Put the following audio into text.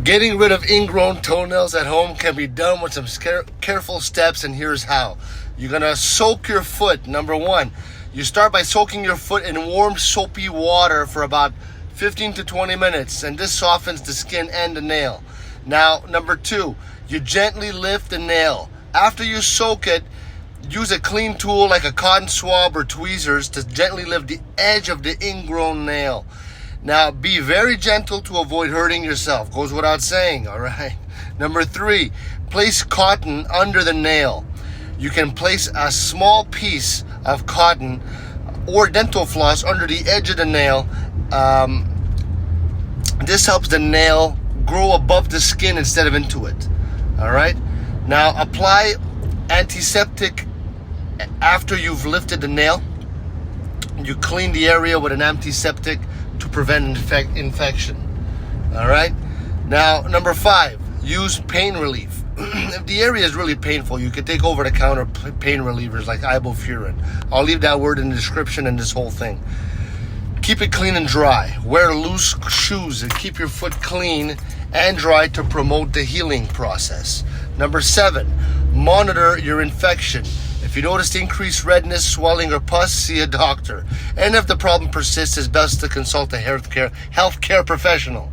Getting rid of ingrown toenails at home can be done with some careful steps, and here's how. You're gonna soak your foot. Number one, you start by soaking your foot in warm soapy water for about 15 to 20 minutes, and this softens the skin and the nail. Now, number two, you gently lift the nail. After you soak it, use a clean tool like a cotton swab or tweezers to gently lift the edge of the ingrown nail. Now, be very gentle to avoid hurting yourself. Goes without saying, all right? Number three, place cotton under the nail. You can place a small piece of cotton or dental floss under the edge of the nail. This helps the nail grow above the skin instead of into it, all right? Now, apply antiseptic after you've lifted the nail. You clean the area with an antiseptic to prevent infection. All right. Now, number five, use pain relief. If the area is really painful, you can take over-the-counter pain relievers like ibuprofen. I'll leave that word in the description and this whole thing. Keep it clean and dry. Wear loose shoes and keep your foot clean and dry to promote the healing process. Number seven, monitor your infection. If you notice increased redness, swelling, or pus, see a doctor. And if the problem persists, it's best to consult a healthcare professional.